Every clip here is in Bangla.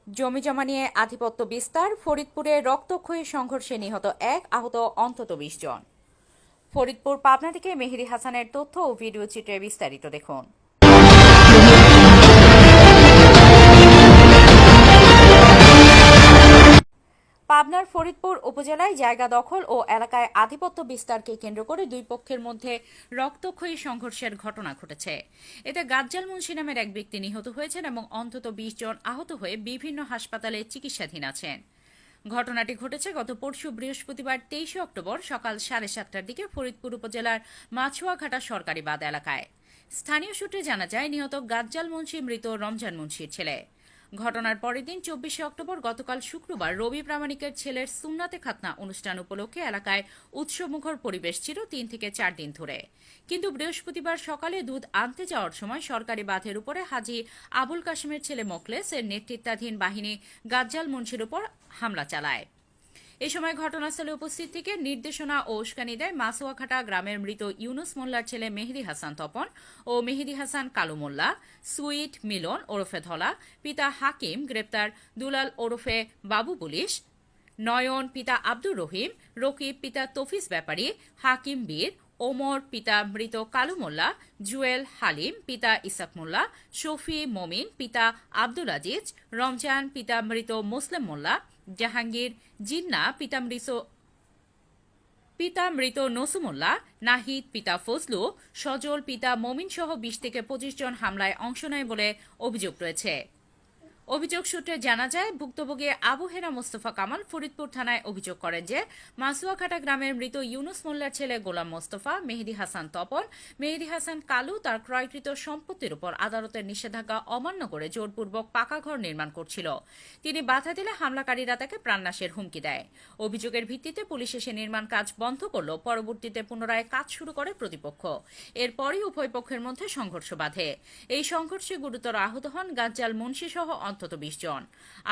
জমিজমা নিয়ে আধিপত্য বিস্তার, ফরিদপুরে রক্তক্ষয়ী সংঘর্ষে নিহত 1, আহত অন্তত 20 জন। ফরিদপুর পাবনা থেকে মেহেদী হাসানের তথ্য ও ভিডিও চিত্রে বিস্তারিত দেখুন। পাবনার ফরিদপুর উপজেলায় জায়গা দখল ও এলাকায় আধিপত্য বিস্তারকে কেন্দ্র করে দুই পক্ষের মধ্যে রক্তক্ষয়ী সংঘর্ষের ঘটনা ঘটেছে। এতে গাজ্জাল মুন্সি নামের এক ব্যক্তি নিহত হয়েছেন এবং অন্তত 20 জন আহত হয়ে বিভিন্ন হাসপাতালে চিকিৎসাধীন আছেন। ঘটনাটি ঘটেছে গত পরশু বৃহস্পতিবার 23 অক্টোবর সকাল 7:30টার দিকে ফরিদপুর উপজেলার মাছুয়াঘাটা সরকারি বাঁধ এলাকায়। স্থানীয় সূত্রে জানা যায়, নিহত গাজ্জাল মুন্সি মৃত রমজান মুন্সির ছেলে। ঘটনার পরের দিন 24 অক্টোবর গতকাল শুক্রবার রবি প্রামাণিকের ছেলের সুন্নাতে খাতনা অনুষ্ঠান উপলক্ষে এলাকায় উৎসবমুখর পরিবেশ ছিল 3 থেকে 4 দিন ধরে। কিন্তু বৃহস্পতিবার সকালে দুধ আনতে যাওয়ার সময় সরকারি বাঁধের উপরে হাজী আবুল কাশেমের ছেলে মোখলেস এর নেতৃত্বাধীন বাহিনী গাজ্জাল মুন্সির উপর হামলা চালায়। এ সময় ঘটনাস্থলে উপস্থিত থেকে নির্দেশনা ও উস্কানি দেয় মাছুয়াঘাটা গ্রামের মৃত ইউনুস মোল্লার ছেলে মেহেদী হাসান তপন ও মেহেদী হাসান কালু মোল্লা, সুইট মিলন ওরফে ধলা, পিতা হাকিম গ্রেপ্তার দুলাল ওরফে বাবু পুলিশ, নয়ন পিতা আব্দুর রহিম, রকিব পিতা তফিজ ব্যাপারী, হাকিম বীর, ওমর পিতা মৃত কালু মোল্লা, জুয়েল হালিম পিতা ইসাক মোল্লা, শফি মমিন পিতা আব্দুল আজিজ, রমজান পিতা মৃত মুসলিম মোল্লা, জাহাঙ্গীর জিন্না পিতা মৃত নসুমুল্লাহ, নাহিদ পিতা ফজলু, সজল পিতা মমিন সহ 20 থেকে 25 জন হামলায় অংশ নেয় বলে অভিযোগ রয়েছে। অভিযোগ সূত্রে জানা যায়, ভুক্তভোগী আবু হেনা মোস্তফা কামাল ফরিদপুর থানায় অভিযোগ করেন যে মাছুয়াঘাটা গ্রামের মৃত ইউনুস মোল্লার ছেলে গোলাম মোস্তফা, মেহেদী হাসান তপন, মেহেদী হাসান কালু তার ক্রয়কৃত সম্পত্তির উপর আদালতের নিষেধাজ্ঞা অমান্য করে জোরপূর্বক পাকা ঘর নির্মাণ করছিল। তিনি বাধা দিলে হামলাকারীরা তাকে প্রাণনাশের হুমকি দেয়। অভিযোগের ভিত্তিতে পুলিশ এসে নির্মাণ কাজ বন্ধ করলেও পরবর্তীতে পুনরায় কাজ শুরু করে প্রতিপক্ষ। এরপরই উভয় পক্ষের মধ্যে সংঘর্ষ বাধে। এই সংঘর্ষে গুরুতর আহত হন গাজ্জাল মুন্সি সহ অন্তত 20 জন।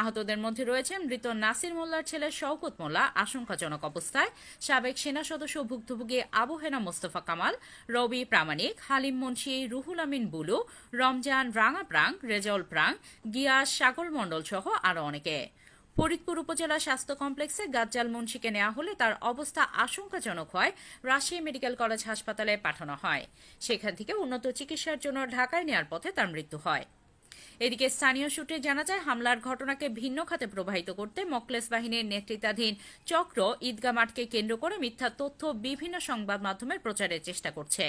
আহতদের মধ্যে রয়েছেন মৃত নাসির মোল্লার ছেলে শওকত মোল্লা আশঙ্কাজনক অবস্থায়, সাবেক সেনা সদস্য ভুক্তভোগী আবু হেনা মোস্তফা কামাল, রবি প্রামাণিক, হালিম মুন্সি, রুহুল আমিন বুলু, রমজান রাঙা প্রাং, রেজাউল প্রাং, গিয়াস সাগর মণ্ডল সহ আরও অনেকে। ফরিদপুর উপজেলা স্বাস্থ্য কমপ্লেক্সে গাজ্জাল মুন্সিকে নেওয়া হলে তার অবস্থা আশঙ্কাজনক হয় রাজশাহী মেডিকেল কলেজ হাসপাতালে পাঠানো হয়। সেখান থেকে উন্নত চিকিৎসার জন্য ঢাকায় নেওয়ার পথে তার মৃত্যু হয়। এদিকে স্থানীয় সূত্রে জানা যায়, হামলার ঘটনাকে ভিন্ন খাতে প্রবাহিত করতে মোখলেস বাহিনীর নেতৃত্বাধীন চক্র ঈদগাহ মাঠকে কেন্দ্র করে মিথ্যা তথ্য বিভিন্ন সংবাদ মাধ্যমের প্রচারের চেষ্টা করছে।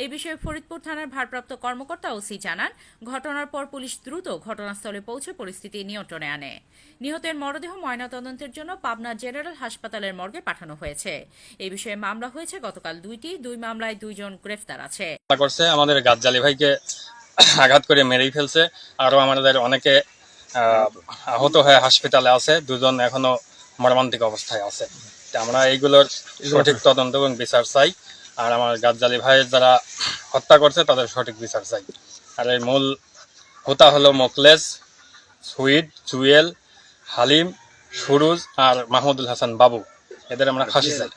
এই বিষয়ে ফরিদপুর থানার ভারপ্রাপ্ত কর্মকর্তা ওসি জানান, ঘটনার পর পুলিশ দ্রুত ঘটনাস্থলে পৌঁছে পরিস্থিতি নিয়ন্ত্রণে আনে। নিহতের মরদেহ ময়নাতদন্তের জন্য পাবনা জেনারেল হাসপাতালের মর্গে পাঠানো হয়েছে। এই বিষয়ে মামলা হয়েছে গতকাল 2 মামলায় 2 জন গ্রেফতার আছে। আমাদের গাজ্জালি ভাইকে আঘাত করে মেরেই ফেলছে। আরো আমাদের অনেকে আহত হয়ে হাসপাতালে আছে, 2 জন এখনো মর্মান্তিক অবস্থায় আছে। আমরা এইগুলোর সঠিক তদন্ত এবং বিচার চাই। আর আমার গাজ্জালি ভাইয়ের যারা হত্যা করছে তাদের সঠিক বিচার চাই। আর এই মূল হোতা হলো মোখলেস, সুইট, জুয়েল, হালিম, সুরুজ আর মাহমুদুল হাসান বাবু। এদের আমরা ফাঁসি চাই।